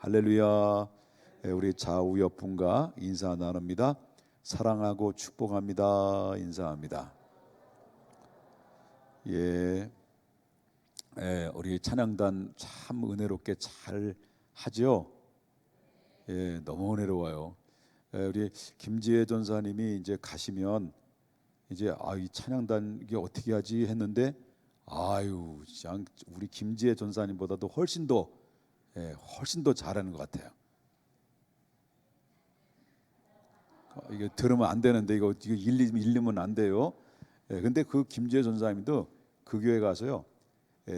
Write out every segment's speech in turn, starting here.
할렐루야. 우리 좌우 옆분과 인사 나눕니다. 사랑하고 축복합니다. 인사합니다. 우리 찬양단 참 은혜롭게 잘 하죠. 너무 은혜로워요. 우리 김지혜 전사님이 이제 가시면 이제 이 찬양단 이게 어떻게 하지 했는데 우리 김지혜 전사님보다도 훨씬 더 잘하는 것 같아요. 이거 들으면 안 되는데 이거 일리면 안 돼요. 근데 그 김지혜 전사님도 그 교회 가서요.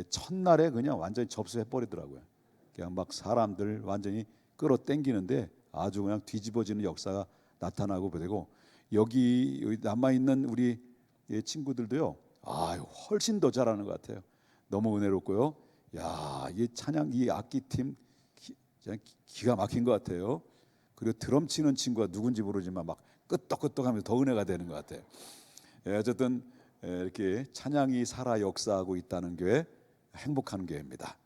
첫날에 그냥 완전히 접수해 버리더라고요. 그냥 막 사람들 완전히 끌어당기는데 아주 그냥 뒤집어지는 역사가 나타나고 그러고 여기 남아 있는 우리 친구들도요. 훨씬 더 잘하는 것 같아요. 너무 은혜롭고요. 이 찬양 이 악기팀 기가 막힌 것 같아요. 그리고 드럼 치는 친구가 누군지 모르지만 막 끄떡끄떡하면서 더 은혜가 되는 것 같아요. 어쨌든 이렇게 찬양이 살아 역사하고 있다는 교회, 행복한 교회입니다.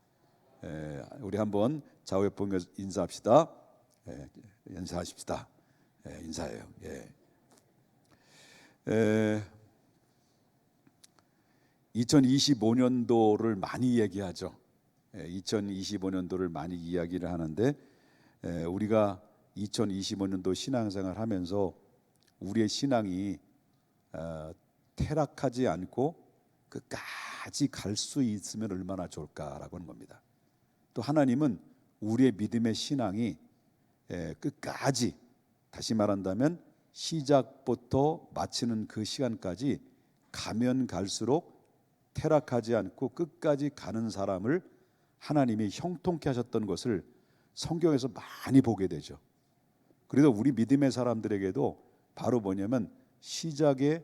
우리 한번 좌우에 보며 인사합시다. 인사하십시다. 인사해요. 2025년도를 많이 얘기하죠. 2025년도를 많이 이야기를 하는데 우리가 2025년도 신앙생활 하면서 우리의 신앙이 퇴락하지 않고 끝까지 갈 수 있으면 얼마나 좋을까라고 하는 겁니다. 또 하나님은 우리의 믿음의 신앙이 끝까지, 다시 말한다면 시작부터 마치는 그 시간까지 가면 갈수록 퇴락하지 않고 끝까지 가는 사람을 하나님이 형통케 하셨던 것을 성경에서 많이 보게 되죠. 그래서 우리 믿음의 사람들에게도 바로 뭐냐면 시작의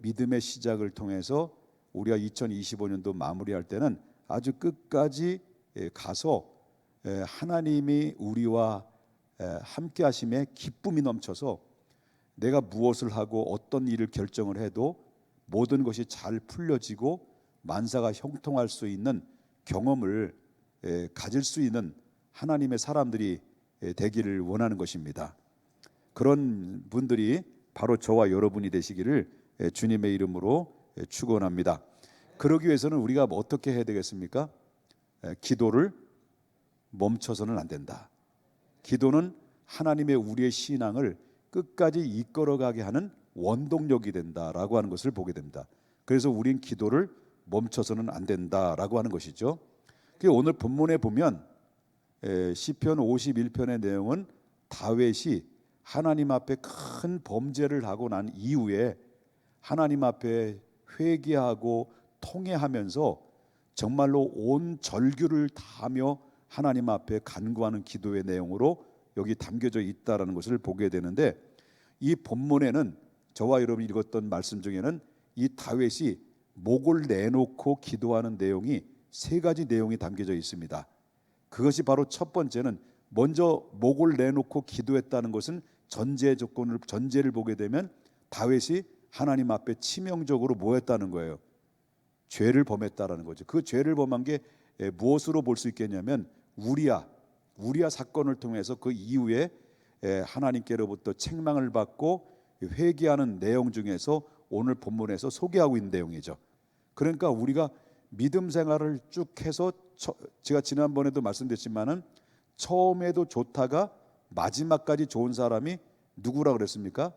믿음의 시작을 통해서 우리가 2025년도 마무리할 때는 아주 끝까지 가서 하나님이 우리와 함께 하심에 기쁨이 넘쳐서 내가 무엇을 하고 어떤 일을 결정을 해도 모든 것이 잘 풀려지고 만사가 형통할 수 있는 경험을 가질 수 있는 하나님의 사람들이 되기를 원하는 것입니다. 그런 분들이 바로 저와 여러분이 되시기를 주님의 이름으로 축원합니다. 그러기 위해서는 우리가 어떻게 해야 되겠습니까? 기도를 멈춰서는 안 된다. 기도는 하나님의 우리의 신앙을 끝까지 이끌어가게 하는 원동력이 된다라고 하는 것을 보게 됩니다. 그래서 우린 기도를 멈춰서는 안 된다라고 하는 것이죠. 오늘 본문에 보면 시편 51편의 내용은 다윗이 하나님 앞에 큰 범죄를 하고 난 이후에 하나님 앞에 회개하고 통회하면서 정말로 온 절규를 다하며 하나님 앞에 간구하는 기도의 내용으로 여기 담겨져 있다라는 것을 보게 되는데, 이 본문에는 저와 여러분이 읽었던 말씀 중에는 이 다윗이 목을 내놓고 기도하는 내용이 세 가지 내용이 담겨져 있습니다. 그것이 바로 첫 번째는 먼저 목을 내놓고 기도했다는 것은 전제를 보게 되면 다윗이 하나님 앞에 치명적으로 뭐 했다는 거예요? 죄를 범했다라는 거죠. 그 죄를 범한 게 무엇으로 볼 수 있겠냐면 우리야 사건을 통해서 그 이후에 하나님께로부터 책망을 받고 회개하는 내용 중에서 오늘 본문에서 소개하고 있는 내용이죠. 그러니까 우리가 믿음 생활을 쭉 해서 제가 지난번에도 말씀드렸지만은 처음에도 좋다가 마지막까지 좋은 사람이 누구라 그랬습니까?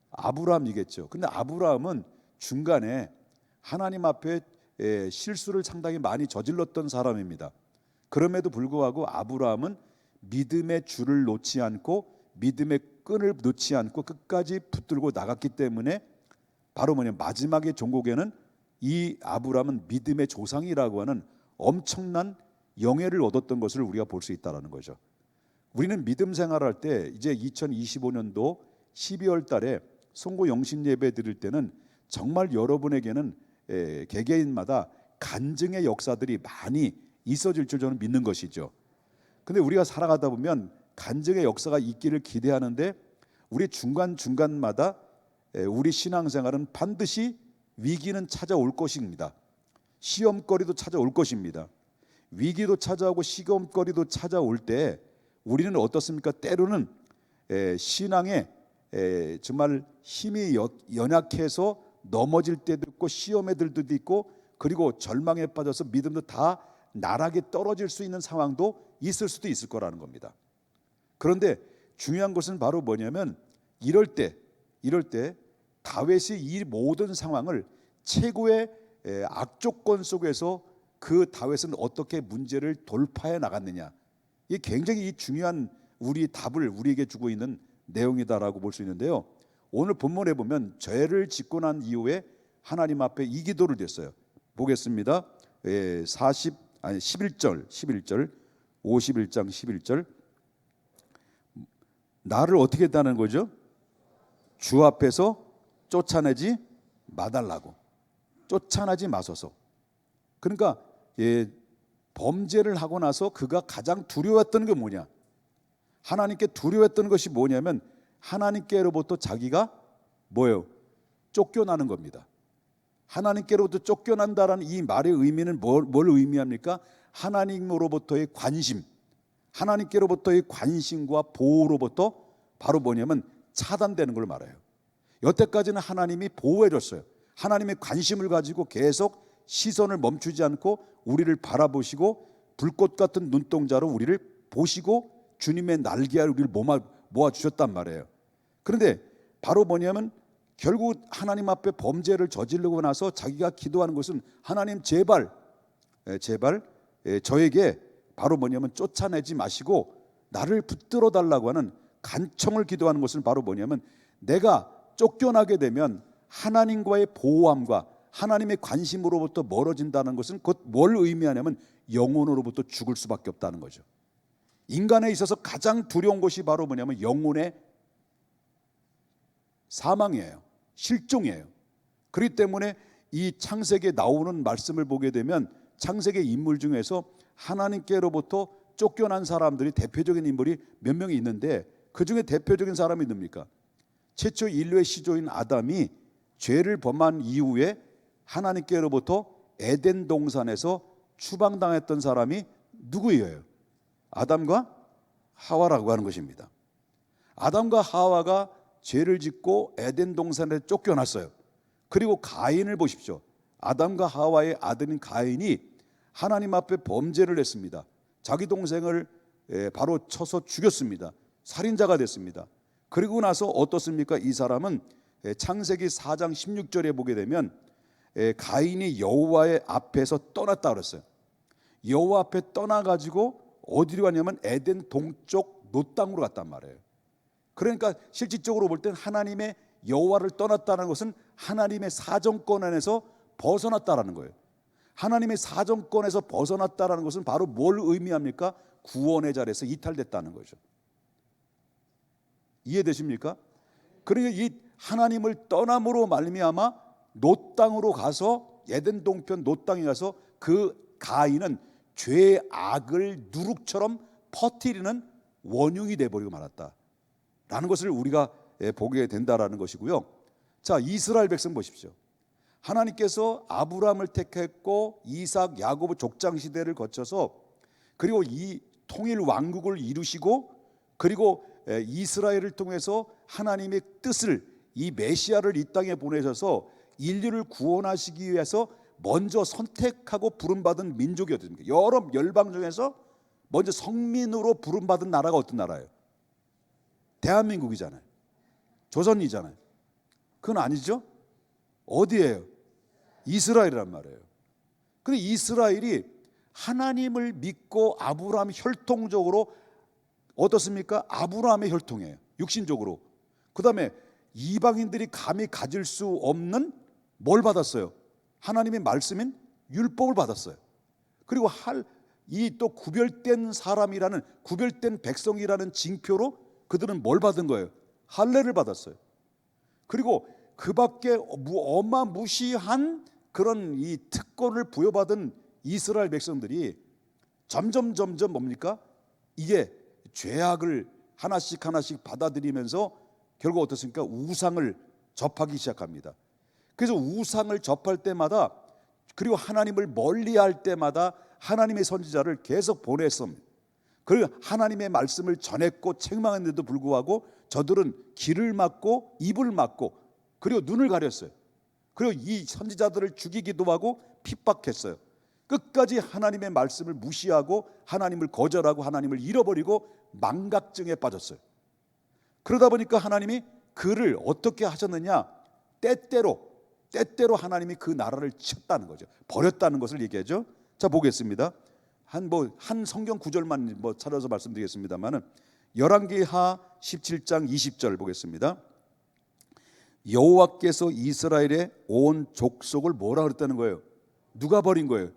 아브라함이겠죠. 근데 아브라함은 중간에 하나님 앞에 실수를 상당히 많이 저질렀던 사람입니다. 그럼에도 불구하고 아브라함은 믿음의 줄을 놓지 않고 믿음의 끈을 놓지 않고 끝까지 붙들고 나갔기 때문에 바로 마지막의 종국에는 이 아브라함은 믿음의 조상이라고 하는 엄청난 영예를 얻었던 것을 우리가 볼 수 있다는 거죠. 우리는 믿음 생활할 때 이제 2025년도 12월 달에 송고 영신 예배 드릴 때는 정말 여러분에게는 개개인마다 간증의 역사들이 많이 있어질 줄 저는 믿는 것이죠. 근데 우리가 살아가다 보면 간증의 역사가 있기를 기대하는데 우리 중간중간마다 우리 신앙생활은 반드시 위기는 찾아올 것입니다. 시험거리도 찾아올 것입니다. 위기도 찾아오고 시험거리도 찾아올 때 우리는 어떻습니까? 때로는 신앙에 정말 힘이 연약해서 넘어질 때도 있고 시험에 들 때도 있고 그리고 절망에 빠져서 믿음도 다 나락에 떨어질 수 있는 상황도 있을 수도 있을 거라는 겁니다. 그런데 중요한 것은 바로 뭐냐면 이럴 때 다윗이 이 모든 상황을 최고의 악조건 속에서 그 다윗은 어떻게 문제를 돌파해 나갔느냐, 이게 굉장히 중요한 우리 답을 우리에게 주고 있는 내용이다라고 볼 수 있는데요. 오늘 본문에 보면 죄를 짓고 난 이후에 하나님 앞에 이 기도를 드렸어요. 보겠습니다. 11절 51장 11절 나를 어떻게 했다는 거죠? 주 앞에서 쫓아내지 마달라고. 쫓아내지 마소서. 그러니까 범죄를 하고 나서 그가 가장 두려웠던 게 뭐냐? 하나님께 두려웠던 것이 뭐냐면 하나님께로부터 자기가 뭐예요? 쫓겨나는 겁니다. 하나님께로부터 쫓겨난다라는 이 말의 의미는 뭘 의미합니까? 하나님으로부터의 관심, 하나님께로부터의 관심과 보호로부터 바로 뭐냐면 차단되는 걸 말해요. 여태까지는 하나님이 보호해 줬어요. 하나님의 관심을 가지고 계속 시선을 멈추지 않고 우리를 바라보시고 불꽃 같은 눈동자로 우리를 보시고 주님의 날개알 우리를 모아주셨단 말이에요. 그런데 바로 뭐냐면 결국 하나님 앞에 범죄를 저지르고 나서 자기가 기도하는 것은 하나님 제발 저에게 바로 뭐냐면 쫓아내지 마시고 나를 붙들어 달라고 하는 간청을 기도하는 것은 바로 뭐냐면 내가 쫓겨나게 되면 하나님과의 보호함과 하나님의 관심으로부터 멀어진다는 것은 곧 뭘 의미하냐면 영혼으로부터 죽을 수밖에 없다는 거죠. 인간에 있어서 가장 두려운 것이 바로 뭐냐면 영혼의 사망이에요. 실종이에요. 그렇기 때문에 이 창세기에 나오는 말씀을 보게 되면 창세기 인물 중에서 하나님께로부터 쫓겨난 사람들이 대표적인 인물이 몇 명이 있는데 그 중에 대표적인 사람이 누굽니까? 최초 인류의 시조인 아담이 죄를 범한 이후에 하나님께로부터 에덴 동산에서 추방당했던 사람이 누구예요? 아담과 하와라고 하는 것입니다. 아담과 하와가 죄를 짓고 에덴 동산에 쫓겨났어요. 그리고 가인을 보십시오. 아담과 하와의 아들인 가인이 하나님 앞에 범죄를 했습니다. 자기 동생을 바로 쳐서 죽였습니다. 살인자가 됐습니다. 그리고 나서 어떻습니까? 이 사람은 창세기 4장 16절에 보게 되면 가인이 여호와의 앞에서 떠났다 그랬어요. 여호와 앞에 떠나가지고 어디로 갔냐면 에덴 동쪽 노땅으로 갔단 말이에요. 그러니까 실질적으로 볼 땐 하나님의 여호와를 떠났다는 것은 하나님의 사정권 안에서 벗어났다라는 거예요. 하나님의 사정권에서 벗어났다라는 것은 바로 뭘 의미합니까? 구원의 자리에서 이탈됐다는 거죠. 이해되십니까? 그러니까 이 하나님을 떠남으로 말미암아 노 땅으로 가서 에덴 동편 노 땅에 가서 그 가인은 죄의 악을 누룩처럼 퍼뜨리는 원흉이 돼버리고 말았다라는 것을 우리가 보게 된다라는 것이고요. 자, 이스라엘 백성 보십시오. 하나님께서 아브라함을 택했고 이삭, 야곱의 족장 시대를 거쳐서 그리고 이 통일 왕국을 이루시고 그리고 이스라엘을 통해서 하나님의 뜻을 이 메시아를 이 땅에 보내셔서 인류를 구원하시기 위해서 먼저 선택하고 부름받은 민족이었습니다. 여러 열방 중에서 먼저 성민으로 부름받은 나라가 어떤 나라예요? 대한민국이잖아요. 조선이잖아요. 그건 아니죠? 어디예요? 이스라엘이란 말이에요. 근데 이스라엘이 하나님을 믿고 아브라함 혈통적으로 어떻습니까? 아브라함의 혈통이에요. 육신적으로. 그 다음에 이방인들이 감히 가질 수 없는 뭘 받았어요? 하나님의 말씀인 율법을 받았어요. 그리고 이 또 구별된 사람이라는 구별된 백성이라는 징표로 그들은 뭘 받은 거예요? 할례를 받았어요. 그리고 그 밖에 어마무시한 그런 이 특권을 부여받은 이스라엘 백성들이 점점 뭡니까? 이게 죄악을 하나씩 받아들이면서 결국 어떻습니까? 우상을 접하기 시작합니다. 그래서 우상을 접할 때마다 그리고 하나님을 멀리할 때마다 하나님의 선지자를 계속 보냈습니다. 그 하나님의 말씀을 전했고 책망했는데도 불구하고 저들은 귀를 막고 입을 막고 그리고 눈을 가렸어요. 그리고 이 선지자들을 죽이기도 하고 핍박했어요. 끝까지 하나님의 말씀을 무시하고 하나님을 거절하고 하나님을 잃어버리고 망각증에 빠졌어요. 그러다 보니까 하나님이 그를 어떻게 하셨느냐, 때때로 하나님이 그 나라를 쳤다는 거죠. 버렸다는 것을 얘기하죠. 자, 보겠습니다. 한 성경 구절만 찾아서 말씀드리겠습니다만은 열왕기하 17장 20절 보겠습니다. 여호와께서 이스라엘의 온 족속을 뭐라 그랬다는 거예요? 누가 버린 거예요?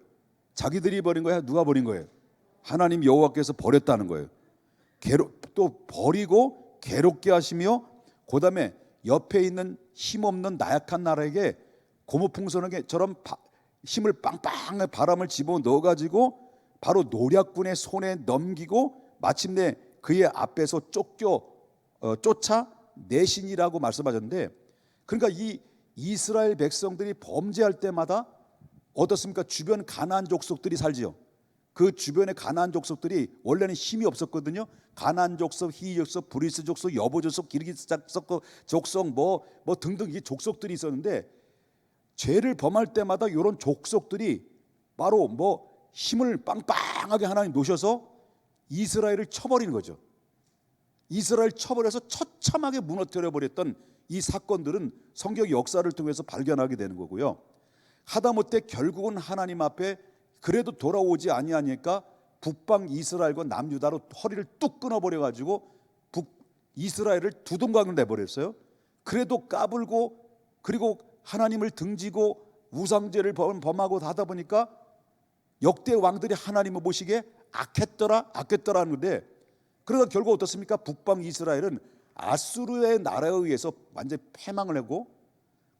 자기들이 버린 거야? 누가 버린 거예요? 하나님 여호와께서 버렸다는 거예요. 또 버리고 괴롭게 하시며 그 다음에 옆에 있는 힘없는 나약한 나라에게 고무풍선처럼 힘을 빵빵한 바람을 집어넣어가지고 바로 노략군의 손에 넘기고 마침내 그의 앞에서 쫓아 내신이라고 말씀하셨는데, 그러니까 이 이스라엘 백성들이 범죄할 때마다 어떻습니까? 주변 가나안 족속들이 살지요. 그 주변의 가나안 족속들이 원래는 힘이 없었거든요. 가나안 족속, 히위 족속, 브리스 족속, 여보 족속, 기르기스 족속 뭐 등등 이 족속들이 있었는데, 죄를 범할 때마다 이런 족속들이 바로 힘을 빵빵하게 하나님 놓으셔서 이스라엘을 쳐버리는 거죠. 이스라엘 쳐버려서 처참하게 무너뜨려 버렸던 이 사건들은 성경 역사를 통해서 발견하게 되는 거고요. 하다못해 결국은 하나님 앞에 그래도 돌아오지 아니하니까 북방 이스라엘과 남유다로 허리를 뚝 끊어버려 가지고 이스라엘을 두동강을 내버렸어요. 그래도 까불고 그리고 하나님을 등지고 우상죄를 범하고 하다 보니까 역대 왕들이 하나님을 보시기에 악했더라는 건데, 그러다 결국 어떻습니까? 북방 이스라엘은 아수르의 나라에 의해서 완전히 패망을 하고,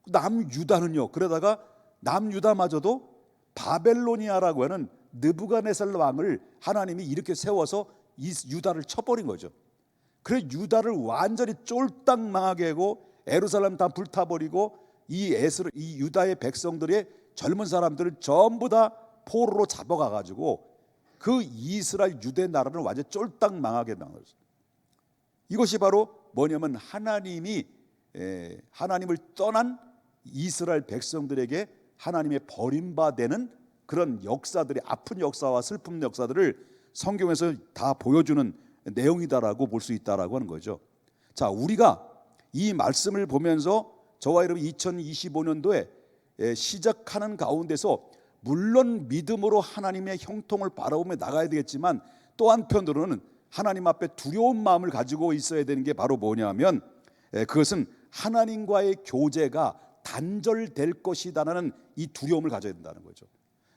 남유다는요, 그러다가 남유다마저도 바벨로니아라고 하는 느부갓네살 왕을 하나님이 이렇게 세워서 이 유다를 쳐버린 거죠. 그래서 유다를 완전히 쫄딱 망하게 하고 예루살렘 다 불타버리고 이 유다의 백성들의 젊은 사람들을 전부 다 포로로 잡아가가지고 그 이스라엘 유대 나라를 완전히 쫄딱 망하게 만들었어요. 이것이 바로 뭐냐면 하나님을 떠난 이스라엘 백성들에게 하나님의 버림받는 그런 역사들이, 아픈 역사와 슬픈 역사들을 성경에서 다 보여주는 내용이다라고 볼 수 있다라고 하는 거죠. 자, 우리가 이 말씀을 보면서 저와 여러분 2025년도에 시작하는 가운데서 물론 믿음으로 하나님의 형통을 바라보며 나가야 되겠지만, 또 한편으로는 하나님 앞에 두려운 마음을 가지고 있어야 되는 게 바로 뭐냐면 그것은 하나님과의 교제가 단절될 것이다라는 이 두려움을 가져야 된다는 거죠.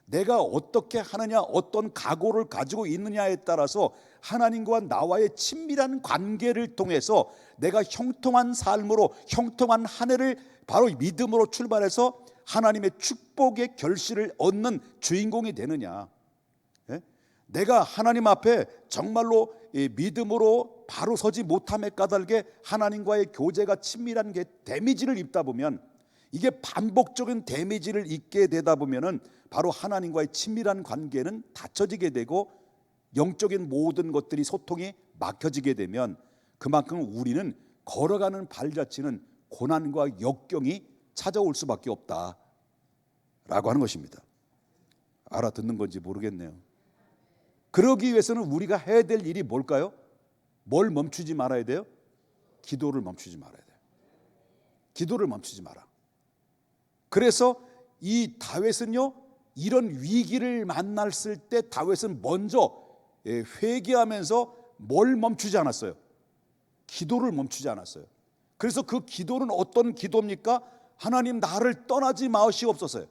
내가 어떻게 하느냐, 어떤 각오를 가지고 있느냐에 따라서 하나님과 나와의 친밀한 관계를 통해서 내가 형통한 삶으로, 형통한 한 해를 바로 믿음으로 출발해서 하나님의 축복의 결실을 얻는 주인공이 되느냐. 내가 하나님 앞에 정말로 믿음으로 바로 서지 못함에 까닭에 하나님과의 교제가 친밀한 게 데미지를 입다 보면, 이게 반복적인 데미지를 입게 되다 보면은 바로 하나님과의 친밀한 관계는 닫혀지게 되고 영적인 모든 것들이 소통이 막혀지게 되면 그만큼 우리는 걸어가는 발자취는 고난과 역경이 찾아올 수밖에 없다라고 하는 것입니다. 알아듣는 건지 모르겠네요. 그러기 위해서는 우리가 해야 될 일이 뭘까요? 뭘 멈추지 말아야 돼요? 기도를 멈추지 말아야 돼요. 기도를 멈추지 마라. 그래서 이 다윗은요, 이런 위기를 만났을 때 다윗은 먼저 회개하면서 뭘 멈추지 않았어요? 기도를 멈추지 않았어요. 그래서 그 기도는 어떤 기도입니까? 하나님, 나를 떠나지 마시옵소서.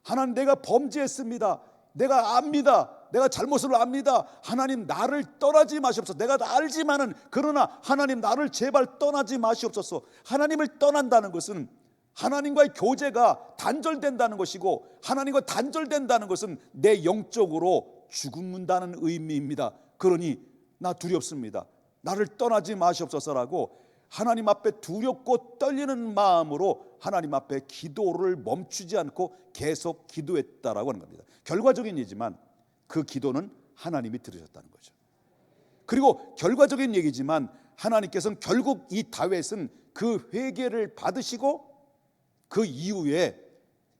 하나님, 내가 범죄했습니다. 내가 압니다. 내가 잘못을 압니다. 하나님, 나를 떠나지 마시옵소서. 내가 다 알지만은 그러나 하나님, 나를 제발 떠나지 마시옵소서. 하나님을 떠난다는 것은 하나님과의 교제가 단절된다는 것이고, 하나님과 단절된다는 것은 내 영적으로 죽는다는 의미입니다. 그러니 나 두렵습니다. 나를 떠나지 마시옵소서라고 하나님 앞에 두렵고 떨리는 마음으로 하나님 앞에 기도를 멈추지 않고 계속 기도했다라고 하는 겁니다. 결과적인 일이지만 그 기도는 하나님이 들으셨다는 거죠. 그리고 결과적인 얘기지만 하나님께서는 결국 이 다윗은 그 회개를 받으시고 그 이후에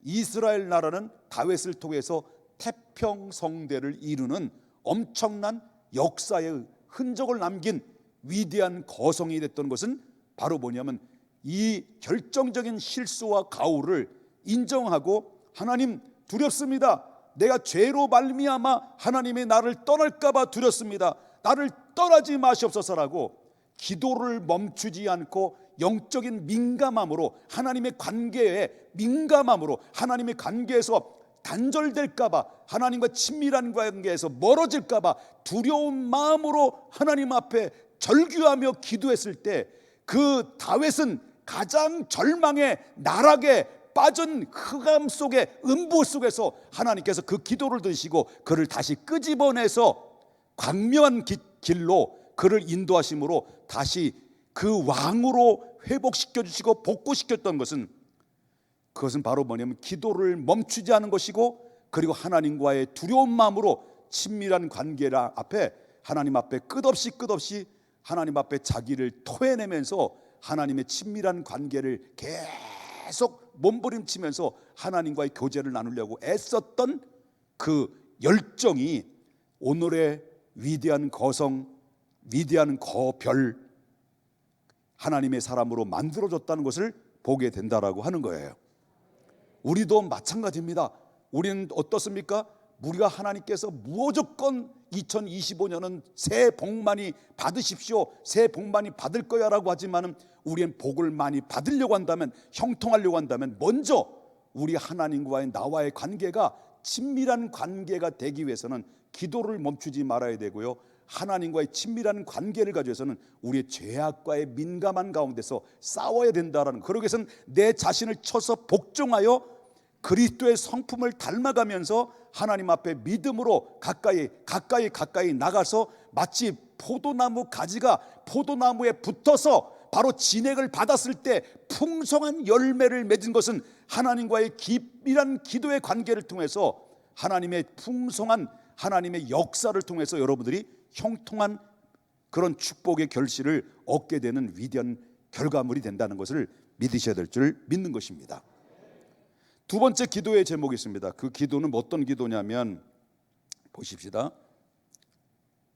이스라엘 나라는 다윗을 통해서 태평성대를 이루는 엄청난 역사의 흔적을 남긴 위대한 거성이 됐던 것은 바로 뭐냐면 이 결정적인 실수와 가오를 인정하고 하나님 두렵습니다. 내가 죄로 말미암아 하나님이 나를 떠날까 봐 두렵습니다. 나를 떠나지 마시옵소서라고 기도를 멈추지 않고 영적인 민감함으로 하나님의 관계에 민감함으로 하나님의 관계에서 단절될까 봐 하나님과 친밀한 관계에서 멀어질까 봐 두려운 마음으로 하나님 앞에 절규하며 기도했을 때 그 다윗은 가장 절망의 나락에 빠진 흑암 속에 음부 속에서 하나님께서 그 기도를 들으시고 그를 다시 끄집어내서 광명한 길로 그를 인도하심으로 다시 그 왕으로 회복시켜 주시고 복구시켰던 것은 그것은 바로 뭐냐면 기도를 멈추지 않은 것이고 그리고 하나님과의 두려운 마음으로 친밀한 관계 앞에 하나님 앞에 끝없이 하나님 앞에 자기를 토해내면서 하나님의 친밀한 관계를 계속 몸부림치면서 하나님과의 교제를 나누려고 애썼던 그 열정이 오늘의 위대한 거성, 위대한 거별, 하나님의 사람으로 만들어졌다는 것을 보게 된다라고 하는 거예요. 우리도 마찬가지입니다. 우리는 어떻습니까? 우리가 하나님께서 무조건 2025년은 새해 복 많이 받으십시오, 새해 복 많이 받을 거야 라고 하지만 우리는 복을 많이 받으려고 한다면, 형통하려고 한다면 먼저 우리 하나님과의 나와의 관계가 친밀한 관계가 되기 위해서는 기도를 멈추지 말아야 되고요, 하나님과의 친밀한 관계를 가지고 위해서는 우리의 죄악과의 민감한 가운데서 싸워야 된다라는, 그러기 위해서는 내 자신을 쳐서 복종하여 그리스도의 성품을 닮아가면서 하나님 앞에 믿음으로 가까이 나가서 마치 포도나무 가지가 포도나무에 붙어서 바로 진액을 받았을 때 풍성한 열매를 맺은 것은 하나님과의 깊이란 기도의 관계를 통해서 하나님의 풍성한 하나님의 역사를 통해서 여러분들이 형통한 그런 축복의 결실을 얻게 되는 위대한 결과물이 된다는 것을 믿으셔야 될 줄 믿는 것입니다. 두 번째 기도의 제목이 있습니다. 그 기도는 어떤 기도냐면 보십시다.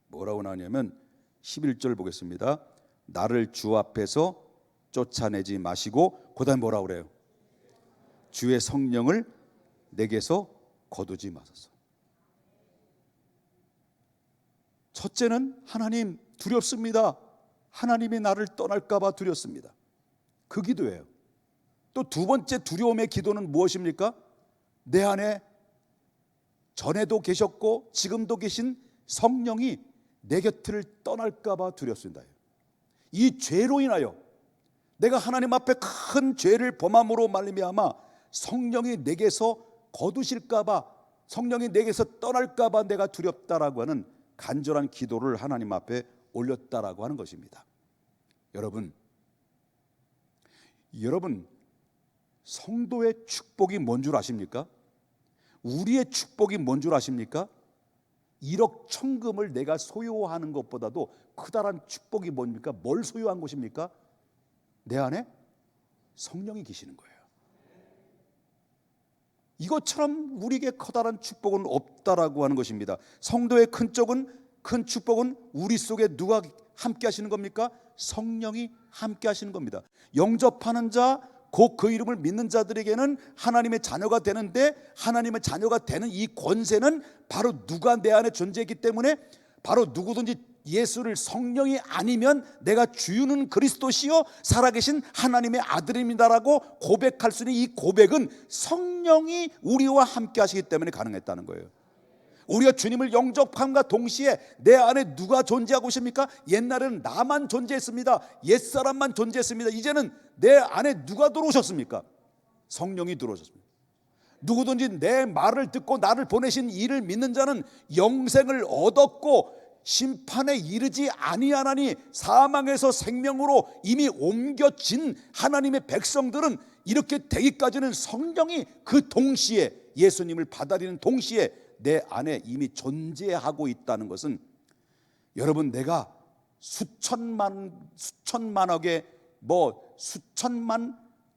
뭐라고 나오냐면 11절 보겠습니다. 나를 주 앞에서 쫓아내지 마시고, 그 다음에 뭐라고 그래요? 주의 성령을 내게서 거두지 마소서. 첫째는 하나님 두렵습니다. 하나님이 나를 떠날까 봐 두렵습니다. 그 기도예요. 또 두 번째 두려움의 기도는 무엇입니까? 내 안에 전에도 계셨고 지금도 계신 성령이 내 곁을 떠날까 봐 두렵습니다. 이 죄로 인하여 내가 하나님 앞에 큰 죄를 범함으로 말미암아 성령이 내게서 거두실까 봐, 성령이 내게서 떠날까 봐 내가 두렵다라고 하는 간절한 기도를 하나님 앞에 올렸다라고 하는 것입니다. 여러분 성도의 축복이 뭔 줄 아십니까? 우리의 축복이 뭔 줄 아십니까? 1억 천금을 내가 소유하는 것보다도 크다란 축복이 뭡니까? 뭘 소유한 것입니까? 내 안에 성령이 계시는 거예요. 이것처럼 우리에게 커다란 축복은 없다라고 하는 것입니다. 성도의 큰 축복은 우리 속에 누가 함께 하시는 겁니까? 성령이 함께 하시는 겁니다. 영접하는 자, 곧 그 이름을 믿는 자들에게는 하나님의 자녀가 되는데, 하나님의 자녀가 되는 이 권세는 바로 누가 내 안에 존재했기 때문에, 바로 누구든지 예수를 성령이 아니면 내가 주유는 그리스도시요 살아계신 하나님의 아들입니다라고 고백할 수 있는 이 고백은 성령이 우리와 함께 하시기 때문에 가능했다는 거예요. 우리가 주님을 영접함과 동시에 내 안에 누가 존재하고 있습니까? 옛날에는 나만 존재했습니다. 옛사람만 존재했습니다. 이제는 내 안에 누가 들어오셨습니까? 성령이 들어오셨습니다. 누구든지 내 말을 듣고 나를 보내신 이를 믿는 자는 영생을 얻었고 심판에 이르지 아니하나니, 사망에서 생명으로 이미 옮겨진 하나님의 백성들은 이렇게 되기까지는 성령이 그 동시에 예수님을 받아들이는 동시에 내 안에 이미 존재하고 있다는 것은, 여러분, 내가 수천만억의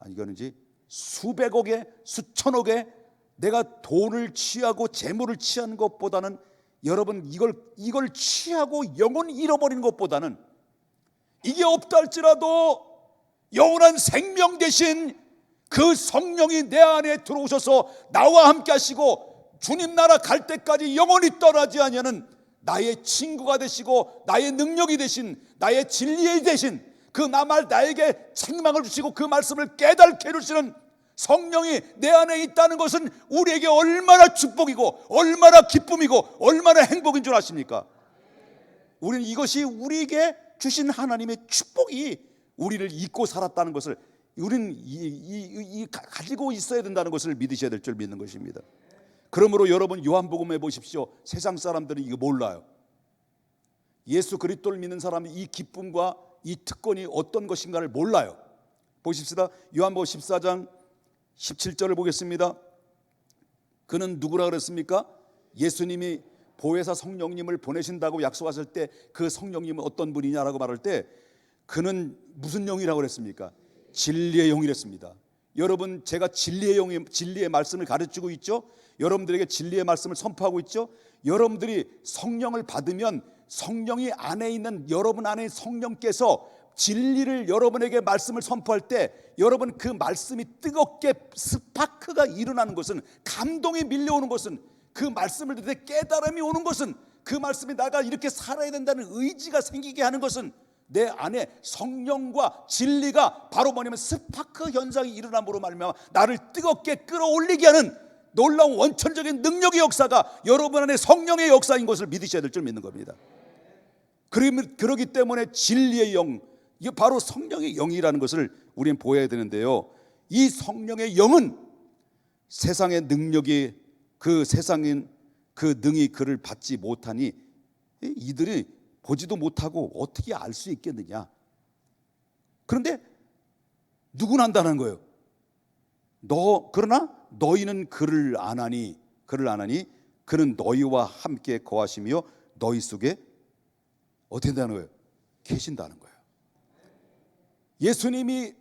이거는지 수백억의 수천억의 내가 돈을 취하고 재물을 취한 것보다는, 여러분, 이걸 취하고 영혼을 잃어버리는 것보다는, 이게 없다 할지라도 영원한 생명 되신 그 성령이 내 안에 들어오셔서 나와 함께 하시고 주님 나라 갈 때까지 영원히 떠나지 아니하는 나의 친구가 되시고 나의 능력이 되신, 나의 진리의 되신 그 나에게 책망을 주시고 그 말씀을 깨닫게 해주시는 성령이 내 안에 있다는 것은 우리에게 얼마나 축복이고 얼마나 기쁨이고 얼마나 행복인 줄 아십니까? 우리는 이것이 우리에게 주신 하나님의 축복이 우리를 잊고 살았다는 것을 우리는 가지고 있어야 된다는 것을 믿으셔야 될 줄 믿는 것입니다. 그러므로 여러분, 요한복음에 보십시오. 세상 사람들은 이거 몰라요. 예수 그리스도를 믿는 사람은 이 기쁨과 이 특권이 어떤 것인가를 몰라요. 보십시다. 요한복음 14장 17절을 보겠습니다. 그는 누구라 그랬습니까? 예수님이 보혜사 성령님을 보내신다고 약속하실 때 그 성령님은 어떤 분이냐라고 말할 때 그는 무슨 영이라고 그랬습니까? 진리의 영이랬습니다. 여러분, 제가 진리의 말씀을 가르치고 있죠. 여러분들에게 진리의 말씀을 선포하고 있죠. 여러분들이 성령을 받으면 성령이 안에 있는 여러분 안에 성령께서 진리를 여러분에게 말씀을 선포할 때 여러분 그 말씀이 뜨겁게 스파크가 일어나는 것은, 감동이 밀려오는 것은, 그 말씀을 듣을 때 깨달음이 오는 것은, 그 말씀이 나가 이렇게 살아야 된다는 의지가 생기게 하는 것은 내 안에 성령과 진리가 바로 뭐냐면 스파크 현상이 일어남으로 말미암아 나를 뜨겁게 끌어올리게 하는 놀라운 원천적인 능력의 역사가 여러분 안에 성령의 역사인 것을 믿으셔야 될 줄 믿는 겁니다. 그렇기 때문에 진리의 영, 이게 바로 성령의 영이라는 것을 우리는 보여야 되는데요. 이 성령의 영은 세상의 능력이, 그 세상인 그 능히 그를 받지 못하니 이들이 보지도 못하고 어떻게 알 수 있겠느냐. 그런데 누구는 안다는 거예요. 그러나 너희는 그를 아나니 그는 너희와 함께 거하시며 너희 속에 어떻게 된다는 거예요? 계신다는 거예요. 예수님이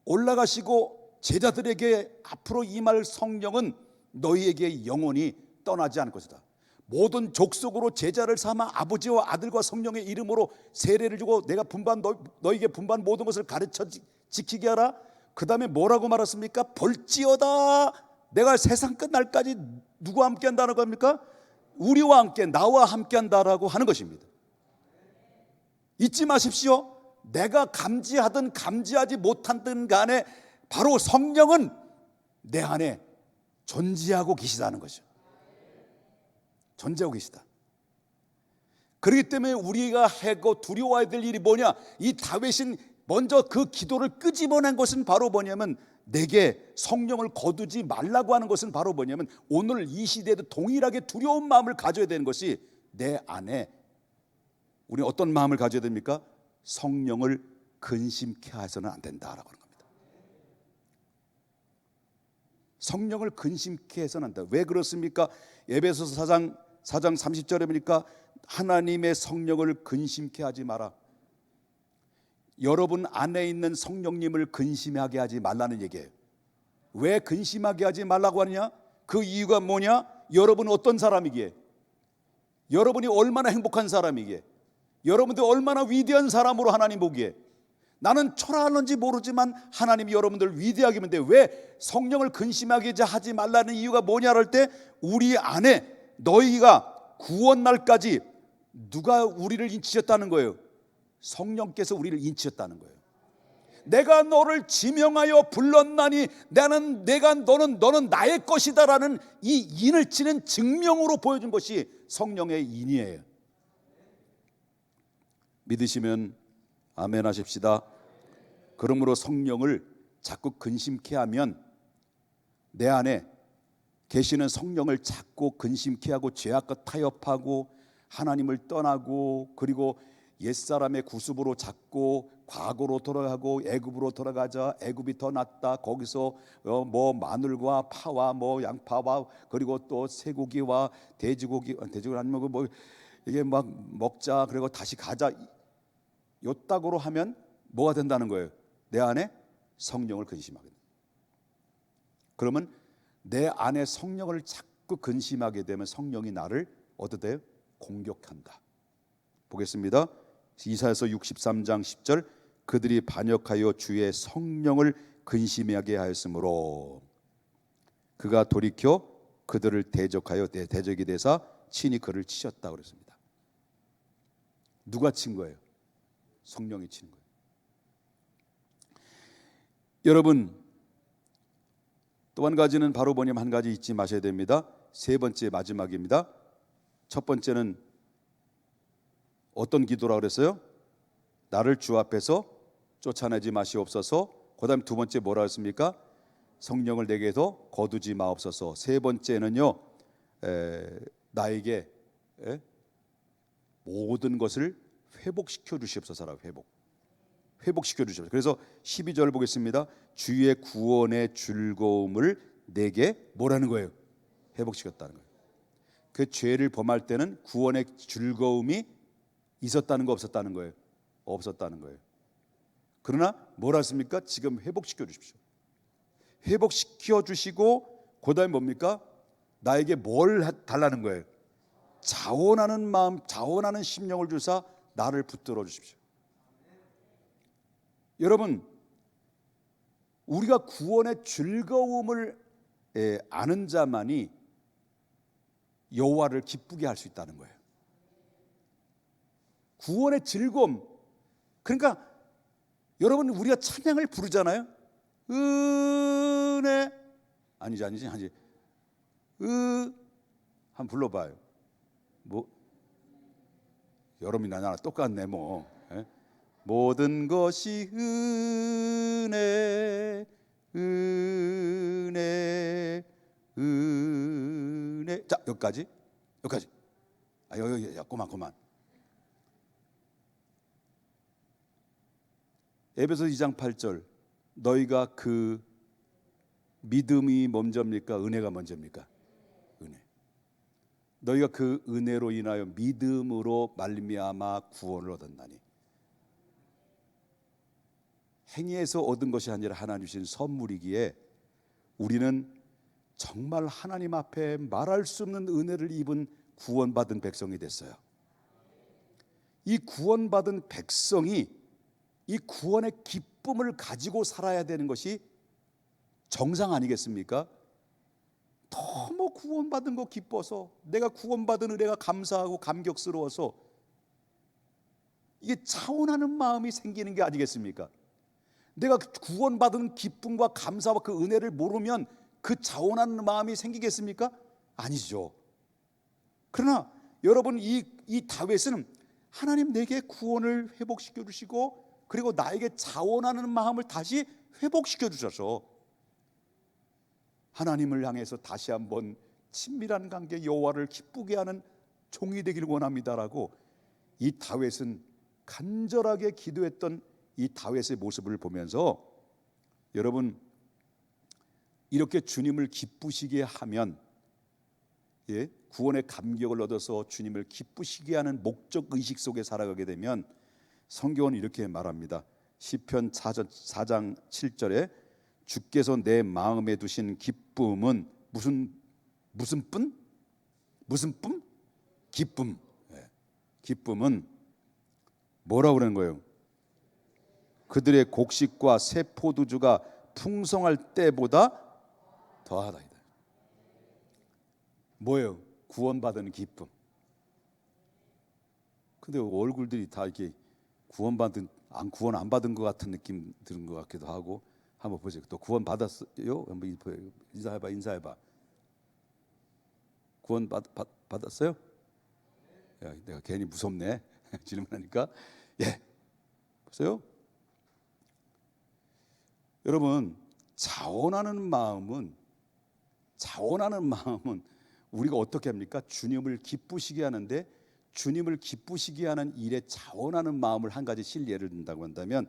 올라가시고 제자들에게 앞으로 임할 성령은 너희에게 영원히 떠나지 않을 것이다. 모든 족속으로 제자를 삼아 아버지와 아들과 성령의 이름으로 세례를 주고 내가 너희에게 분반 모든 것을 가르쳐 지키게 하라. 그 다음에 뭐라고 말했습니까? 볼지어다 내가 세상 끝날까지 누구와 함께 한다는 겁니까? 우리와 함께, 나와 함께 한다라고 하는 것입니다. 잊지 마십시오. 내가 감지하든 감지하지 못하든 간에 바로 성령은 내 안에 존재하고 계시다는 것이죠. 존재하고 계시다. 그렇기 때문에 우리가 하고 두려워해야 될 일이 뭐냐? 이 다윗은 먼저 그 기도를 끄집어낸 것은 바로 뭐냐면, 내게 성령을 거두지 말라고 하는 것은 바로 뭐냐면, 오늘 이 시대에도 동일하게 두려운 마음을 가져야 되는 것이 내 안에, 우리는 어떤 마음을 가져야 됩니까? 성령을 근심케 해서는 안 된다라고 하는 겁니다. 성령을 근심케 해서는 안 된다. 왜 그렇습니까? 에베소서 4장 30절에 보니까 하나님의 성령을 근심케 하지 마라. 여러분 안에 있는 성령님을 근심하게 하지 말라는 얘기예요. 왜 근심하게 하지 말라고 하느냐? 그 이유가 뭐냐? 여러분은 어떤 사람이기에, 여러분이 얼마나 행복한 사람이기에, 여러분들 얼마나 위대한 사람으로 하나님 보기에, 나는 초라하는지 모르지만 하나님이 여러분들을 위대하게 보는데 왜 성령을 근심하게 하지 말라는 이유가 뭐냐 할 때, 우리 안에 너희가 구원날까지 누가 우리를 인치셨다는 거예요? 성령께서 우리를 인치셨다는 거예요. 내가 너를 지명하여 불렀나니 너는 나의 것이다라는 이 인을 치는 증명으로 보여준 것이 성령의 인이에요. 믿으시면 아멘 하십시다. 그러므로 성령을 자꾸 근심케 하면 내 안에 계시는 성령을 자꾸 근심케 하고 죄악과 타협하고 하나님을 떠나고, 그리고 옛사람의 구습으로 자꾸 과거로 돌아가고, 애굽으로 돌아가자, 애굽이 더 낫다, 거기서 뭐 마늘과 파와 뭐 양파와 그리고 또 쇠고기와 돼지고기 아니면 뭐 이게 막 먹자 그리고 다시 가자 요따구로 하면 뭐가 된다는 거예요? 내 안에 성령을 근심하게 됩니다. 그러면 내 안에 성령을 자꾸 근심하게 되면 성령이 나를 어떻게 돼요? 공격한다. 보겠습니다. 이사야서 63장 10절 그들이 반역하여 주의 성령을 근심하게 하였으므로 그가 돌이켜 그들을 대적하여 대적이 되사 친히 그를 치셨다 그랬습니다. 누가 친 거예요? 성령이 친 거예요. 여러분 또 한 가지는 바로 뭐냐면 한 가지 잊지 마셔야 됩니다. 세 번째 마지막입니다. 첫 번째는 어떤 기도라 그랬어요? 나를 주 앞에서 쫓아내지 마시옵소서. 그 다음에 두 번째 뭐라 했습니까? 성령을 내게서 거두지 마옵소서. 세 번째는요 나에게 모든 것을 회복시켜 주시옵소서라고 회복시켜 주시옵소서. 그래서 12절 보겠습니다. 주의 구원의 즐거움을 내게 뭐라는 거예요? 회복시켰다는 거예요. 그 죄를 범할 때는 구원의 즐거움이 있었다는 거 없었다는 거예요? 없었다는 거예요. 그러나 뭐라 했습니까? 지금 회복시켜 주십시오. 회복시켜 주시고 그 다음에 뭡니까? 나에게 뭘 달라는 거예요? 자원하는 마음, 자원하는 심령을 주사 나를 붙들어 주십시오. 여러분 우리가 구원의 즐거움을 아는 자만이 여호와를 기쁘게 할 수 있다는 거예요. 구원의 즐거움. 그러니까 여러분 우리가 찬양을 부르잖아요. 은혜 아니지 한번 불러봐요. 뭐 여러분이 나랑 똑같네 뭐. 모든 것이 은혜 자 여기까지 여기 그만 에베소 2장 8절 너희가 그 믿음이 먼저입니까? 은혜가 먼저입니까? 은혜. 너희가 그 은혜로 인하여 믿음으로 말미암아 구원을 얻었나니 행위에서 얻은 것이 아니라 하나님 주신 선물이기에 우리는 정말 하나님 앞에 말할 수 없는 은혜를 입은 구원받은 백성이 됐어요. 이 구원받은 백성이 이 구원의 기쁨을 가지고 살아야 되는 것이 정상 아니겠습니까? 너무 구원받은 거 기뻐서 내가 구원받은 은혜가 감사하고 감격스러워서 이게 차원하는 마음이 생기는 게 아니겠습니까? 내가 구원받은 기쁨과 감사와 그 은혜를 모르면 그 자원하는 마음이 생기겠습니까? 아니죠. 그러나 여러분 이 다윗은 하나님 내게 구원을 회복시켜 주시고 그리고 나에게 자원하는 마음을 다시 회복시켜 주셔서 하나님을 향해서 다시 한번 친밀한 관계 여호와를 기쁘게 하는 종이 되기를 원합니다라고 이 다윗은 간절하게 기도했던 이 다윗의 모습을 보면서 여러분 이렇게 주님을 기쁘시게 하면 구원의 감격을 얻어서 주님을 기쁘시게 하는 목적 의식 속에 살아가게 되면 성경은 이렇게 말합니다. 시편 4장 7절에 주께서 내 마음에 두신 기쁨은 무슨 뿜? 기쁨. 기쁨은 뭐라고 그러는 거예요? 그들의 곡식과 새 포도주가 풍성할 때보다 더하다. 뭐예요? 구원받은 기쁨. 근데 얼굴들이 다 이렇게 구원 안 받은 것 같은 느낌 드는 것 같기도 하고 한번 보세요. 또 구원 받았어요? 한번 인사해봐. 구원 받았어요? 야, 내가 괜히 무섭네. 질문하니까 보세요. 여러분 자원하는 마음은 우리가 어떻게 합니까? 주님을 기쁘시게 하는데 주님을 기쁘시게 하는 일에 자원하는 마음을 한 가지 예를 든다고 한다면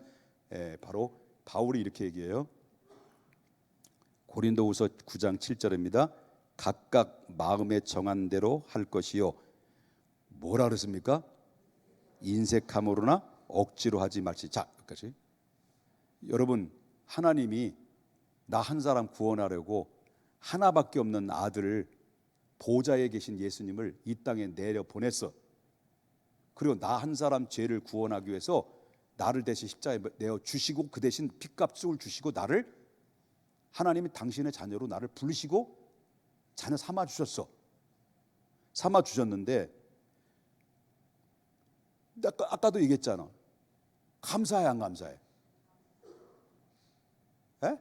바로 바울이 이렇게 얘기해요. 고린도후서 9장 7절입니다. 각각 마음에 정한 대로 할 것이요 뭐라 그랬습니까? 인색함으로나 억지로 하지 말지. 자, 여기까지. 여러분, 하나님이 나 한 사람 구원하려고 하나밖에 없는 아들을, 보좌에 계신 예수님을 이 땅에 내려 보냈어. 그리고 나 한 사람 죄를 구원하기 위해서 나를 대신 십자가에 내어 주시고, 그 대신 핏값을 주시고, 나를, 하나님이 당신의 자녀로 나를 부르시고 자녀 삼아 주셨어. 삼아 주셨는데, 아까도 얘기했잖아. 감사해 안 감사해? 에?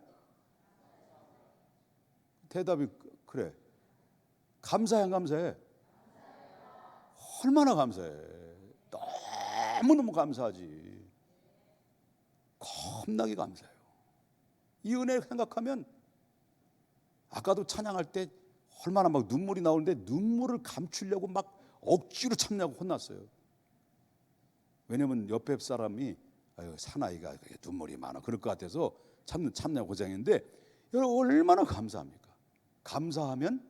대답이 그래. 감사해 안 감사해? 얼마나 감사해. 너무너무 감사하지. 겁나게 감사해요. 이 은혜를 생각하면, 아까도 찬양할 때 얼마나 막 눈물이 나오는데 눈물을 감추려고 막 억지로 참냐고 혼났어요. 왜냐면 옆에 사람이 아유, 사나이가 눈물이 많아 그럴 것 같아서 참냐 고생했는데, 여러분 얼마나 감사합니까? 감사하면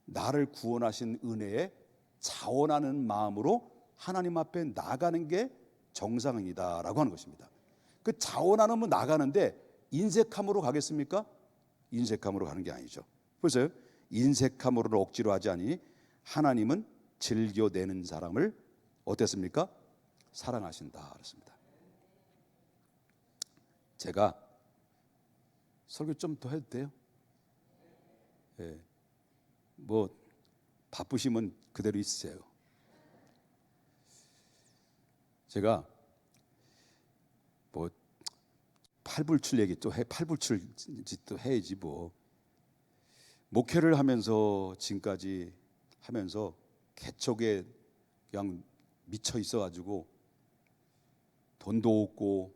나를 구원하신 은혜에 자원하는 마음으로 하나님 앞에 나가는 게 정상이다라고 하는 것입니다. 그 자원하는 분 나가는데 인색함으로 가겠습니까? 인색함으로 가는 게 아니죠. 보세요. 인색함으로는 억지로 하지 아니 하나님은 즐겨내는 사람을 어땠습니까? 사랑하신다 그랬습니다. 제가 설교 좀 더 해도 돼요? 예. 뭐 바쁘시면 그대로 있으세요. 제가 뭐 팔불출 얘기 또 해, 팔불출 짓도 해야지 뭐. 목회를 하면서 지금까지 하면서 개척에 그냥 미쳐 있어가지고 돈도 없고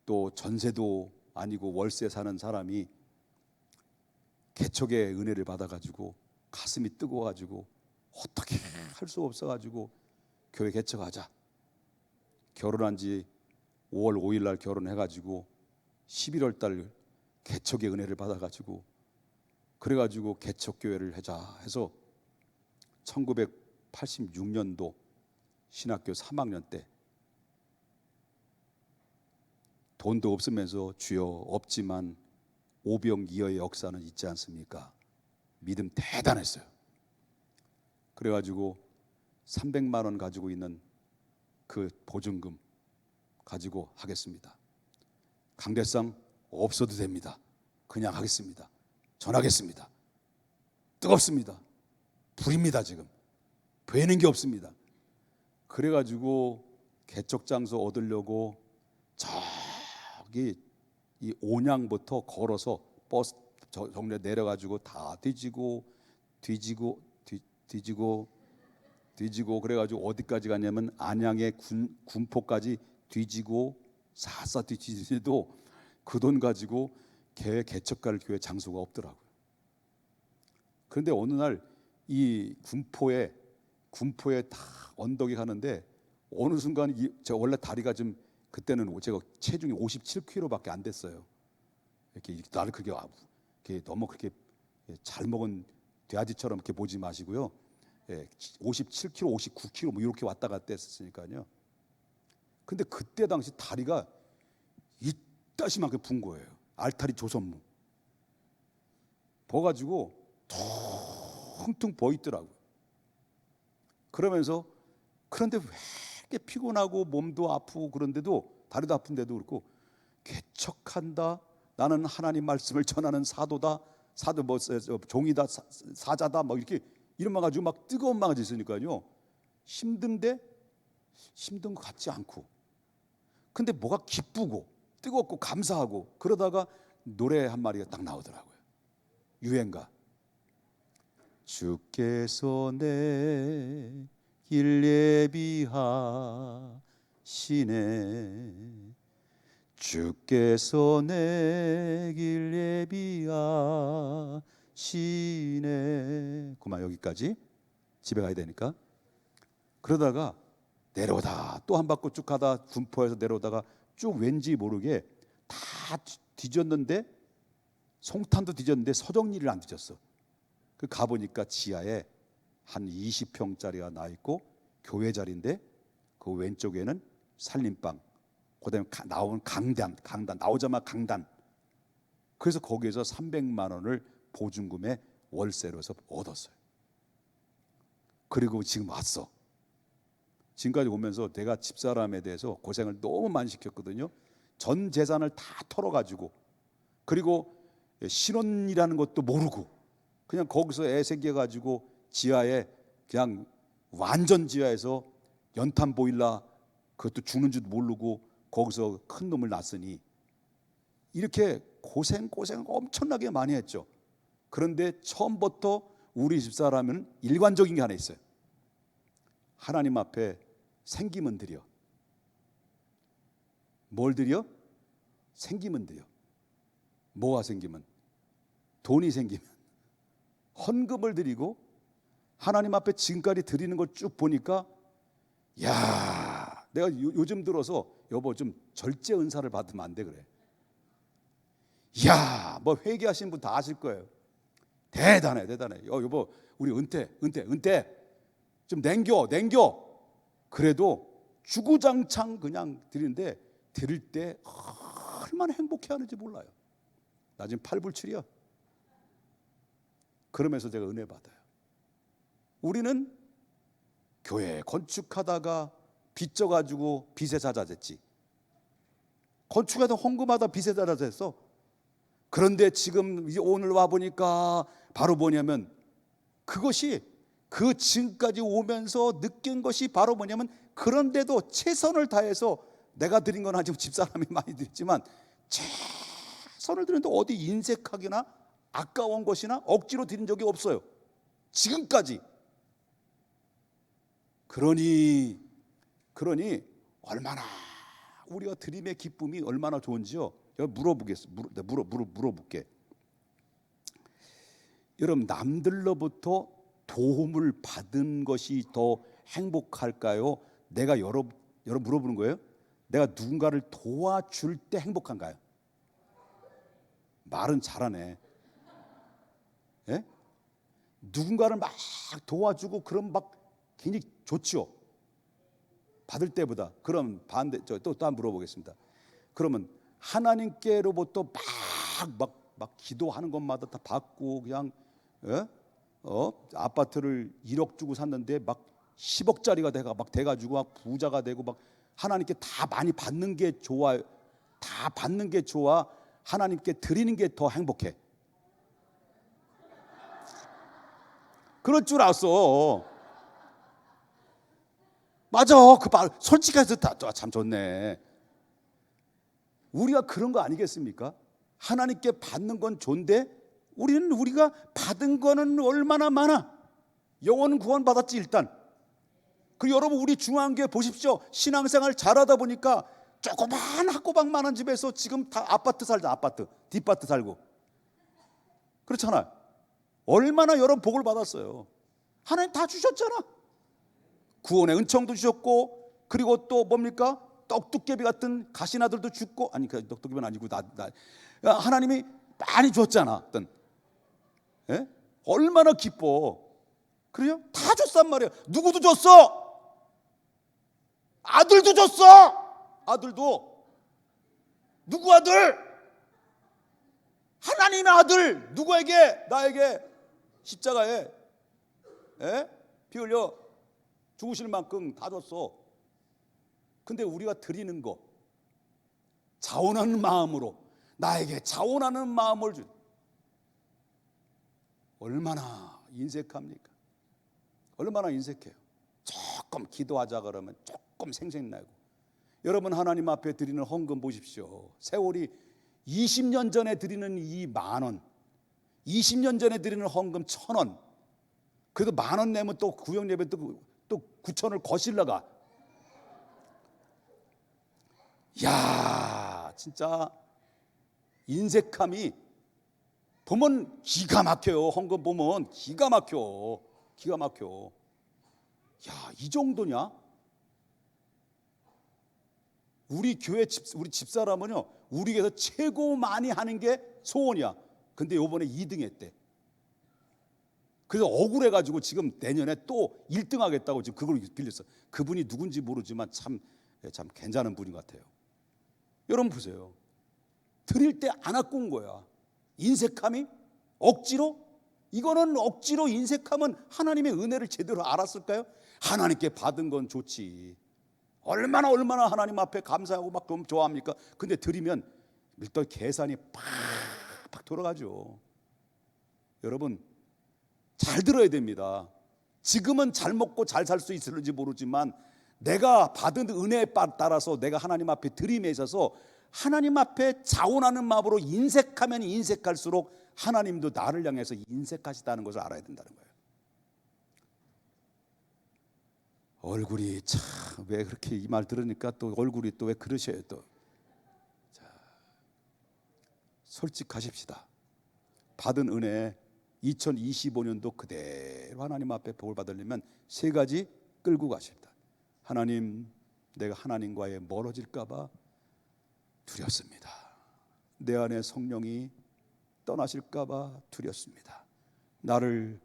또 전세도 아니고 월세 사는 사람이 개척의 은혜를 받아가지고 가슴이 뜨거워가지고 어떻게 할 수 없어가지고 교회 개척하자. 결혼한 지 5월 5일 날 결혼해가지고 11월 달 개척의 은혜를 받아가지고 그래가지고 개척교회를 하자 해서 1986년도 신학교 3학년 때 돈도 없으면서 주여 없지만 오병이어의 역사는 있지 않습니까? 믿음 대단했어요. 그래가지고 300만 원 가지고 있는 그 보증금 가지고 하겠습니다. 강대상 없어도 됩니다. 그냥 하겠습니다. 전하겠습니다. 뜨겁습니다. 불입니다. 지금 되는 게 없습니다. 그래가지고 개척 장소 얻으려고 저기 이 온양부터 걸어서 버스 정례 내려가지고 다 뒤지고 그래가지고 어디까지 갔냐면 안양의 군포까지 뒤지고 사사 뒤지도 그 돈 가지고 개척할 교회 장소가 없더라고요. 그런데 어느 날 이 군포에 다 언덕에 가는데 어느 순간 저 원래 다리가 좀 그때는 제가 체중이 57kg밖에 안 됐어요. 이렇게 나를 그렇게 너무 그렇게 잘 먹은 돼지처럼 이렇게 보지 마시고요. 57kg, 59kg 뭐 이렇게 왔다 갔다 했으니까요. 근데 그때 당시 다리가 이따시만큼 분 거예요. 알타리 조선무. 버가지고 퉁퉁 버 있더라고요. 그러면서 그런데 왜 이렇게 피곤하고 몸도 아프고 그런데도 다리도 아픈데도 그렇고 개척한다. 나는 하나님 말씀을 전하는 사도다. 사도 뭐 종이다. 사자다. 막 이렇게 이런 말 가지고 막 뜨거운 마음이 있으니까요. 힘든데 힘든 것 같지 않고. 근데 뭐가 기쁘고 뜨겁고 감사하고 그러다가 노래 한 마리가 딱 나오더라고요. 유행가. 주께서 내 길 예비하시네. 주께서 내 길 예비하시네. 그만 여기까지. 집에 가야 되니까. 그러다가 내려오다 또 한 바퀴 쭉 가다 군포에서 내려오다가 쭉 왠지 모르게 다 뒤졌는데 송탄도 뒤졌는데 서정리를 안 뒤졌어. 그 가보니까 지하에 한 20평짜리가 나 있고 교회 자리인데 그 왼쪽에는 살림방, 그다음에 나온 강단 나오자마자 강단. 그래서 거기에서 300만 원을 보증금에 월세로 해서 얻었어요. 그리고 지금 왔어. 지금까지 오면서 내가 집사람에 대해서 고생을 너무 많이 시켰거든요. 전 재산을 다 털어가지고, 그리고 신혼이라는 것도 모르고 그냥 거기서 애 생겨가지고 지하에 그냥 완전 지하에서 연탄 보일러, 그것도 죽는 줄 모르고 거기서 큰 놈을 낳았으니 이렇게 고생 엄청나게 많이 했죠. 그런데 처음부터 우리 집사람은 일관적인 게 하나 있어요. 하나님 앞에 생기면 드려. 뭘 드려? 생기면 드려. 뭐가 생기면? 돈이 생기면 헌금을 드리고, 하나님 앞에 지금까지 드리는 걸 쭉 보니까, 야, 내가 요즘 들어서 여보 좀 절제 은사를 받으면 안 돼 그래. 야, 뭐 회개하신 분 다 아실 거예요. 대단해. 여보 우리 은퇴 좀 냉겨. 그래도 주구장창 그냥 드리는데 드릴 때 얼마나 행복해하는지 몰라요. 나 지금 8불7이야. 그러면서 제가 은혜 받아요. 우리는 교회 건축하다가 빚져가지고 빚에 잦아졌지. 건축하다 헌금하다 빚에 잦아졌어. 그런데 지금 오늘 와 보니까 바로 뭐냐면, 그것이 그 지금까지 오면서 느낀 것이 바로 뭐냐면, 그런데도 최선을 다해서 내가 드린 건 아직 집사람이 많이 드렸지만 최선을 드렸는데 어디 인색하거나 아까운 것이나 억지로 드린 적이 없어요. 지금까지. 그러니 얼마나 우리가 드림의 기쁨이 얼마나 좋은지요. 물어볼게. 여러분, 남들로부터 도움을 받은 것이 더 행복할까요? 내가 여러분 물어보는 거예요. 내가 누군가를 도와줄 때 행복한가요? 말은 잘하네. 예? 누군가를 막 도와주고 그럼 막 굉장히 좋죠. 받을 때보다. 그럼 반대, 또 물어보겠습니다. 그러면 하나님께로부터 막 기도하는 것마다 다 받고, 그냥 아파트를 1억 주고 샀는데 막 10억짜리가 돼가지고 막 부자가 되고, 막 하나님께 다 많이 받는 게 좋아요? 다 받는 게 좋아? 하나님께 드리는 게 더 행복해? 그럴 줄 알았어. 맞아. 그 말 솔직해서 참 좋네. 우리가 그런 거 아니겠습니까? 하나님께 받는 건 좋은데 우리가 받은 거는 얼마나 많아. 영혼 구원 받았지 일단. 그리고 여러분, 우리 중앙교회 보십시오. 신앙생활 잘하다 보니까 조그만 학고방만한 집에서 지금 다 아파트 살자. 뒷바트 살고. 그렇잖아요. 얼마나 여러분 복을 받았어요. 하나님 다 주셨잖아. 구원의 은총도 주셨고, 그리고 또 뭡니까? 떡두깨비 같은 가시나들도 죽고, 아니 그 떡두깨비는 아니고 하나님이 많이 줬잖아. 예? 얼마나 기뻐. 그래요? 다 줬단 말이에요. 누구도 줬어. 아들도 줬어. 아들도. 누구 아들? 하나님의 아들. 누구에게? 나에게. 십자가에 피 흘려 죽으실 만큼 다 줬어. 근데 우리가 드리는 거, 자원하는 마음으로, 나에게 자원하는 마음을 얼마나 인색합니까? 얼마나 인색해요. 조금 기도하자 그러면 조금 생색나고. 여러분, 하나님 앞에 드리는 헌금 보십시오. 세월이 20년 전에 드리는 이 10,000원, 20년 전에 드리는 헌금 1,000원, 그래도 10,000원 내면 또 구역 예배 또 9,000원을 거실러가. 야, 진짜 인색함이 보면 기가 막혀요. 헌금 보면 기가 막혀. 야, 이 정도냐? 우리 교회 우리 집사람은요, 우리 교회에서 최고 많이 하는 게 소원이야. 근데 요번에 2등 했대. 그래서 억울해가지고 지금 내년에 또 1등 하겠다고 지금 그걸 빌렸어. 그분이 누군지 모르지만 참 괜찮은 분인 것 같아요. 여러분 보세요. 드릴 때 안 아까운 거야. 인색함이 억지로? 이거는 억지로 인색하면 하나님의 은혜를 제대로 알았을까요? 하나님께 받은 건 좋지. 얼마나 하나님 앞에 감사하고 막 그럼 좋아합니까? 근데 드리면 밀도 계산이 팍팍 돌아가죠. 여러분 잘 들어야 됩니다. 지금은 잘 먹고 잘 살 수 있을지 모르지만 내가 받은 은혜에 따라서 내가 하나님 앞에 드림에 있어서 하나님 앞에 자원하는 마음으로 인색하면 인색할수록 하나님도 나를 향해서 인색하시다는 것을 알아야 된다는 거예요. 얼굴이 참 왜 그렇게 이 말 들으니까 또 얼굴이 또 왜 그러셔요 또. 자, 솔직하십시다. 받은 은혜 2025년도 그대로 하나님 앞에 복을 받으려면 세 가지 끌고 가십니다. 하나님, 내가 하나님과의 멀어질까 봐 두렵습니다. 내 안에 성령이 떠나실까 봐 두렵습니다. 나를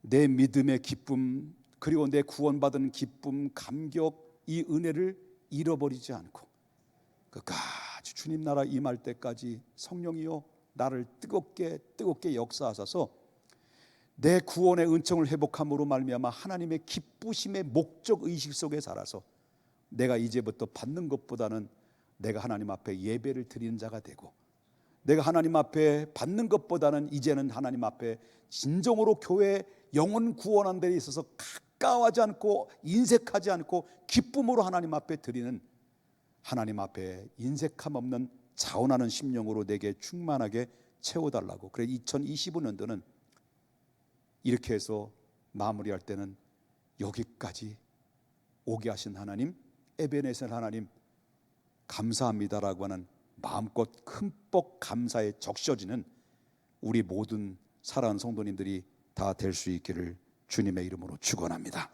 내 믿음의 기쁨 그리고 내 구원받은 기쁨, 감격, 이 은혜를 잃어버리지 않고 끝까지 주님 나라 임할 때까지 성령이여 나를 뜨겁게 역사하셔서 내 구원의 은총을 회복함으로 말미암아 하나님의 기쁘심의 목적 의식 속에 살아서 내가 이제부터 받는 것보다는 내가 하나님 앞에 예배를 드리는 자가 되고 내가 하나님 앞에 받는 것보다는 이제는 하나님 앞에 진정으로 교회 영혼 구원한 데 있어서 가까워하지 않고 인색하지 않고 기쁨으로 하나님 앞에 드리는 하나님 앞에 인색함 없는 자원하는 심령으로 내게 충만하게 채워달라고. 그래 2025년도는 이렇게 해서 마무리할 때는 여기까지 오게 하신 하나님, 에베네셀 하나님 감사합니다라고 하는 마음껏 흠뻑 감사에 적셔지는 우리 모든 사랑하는 성도님들이 다 될 수 있기를 주님의 이름으로 축원합니다.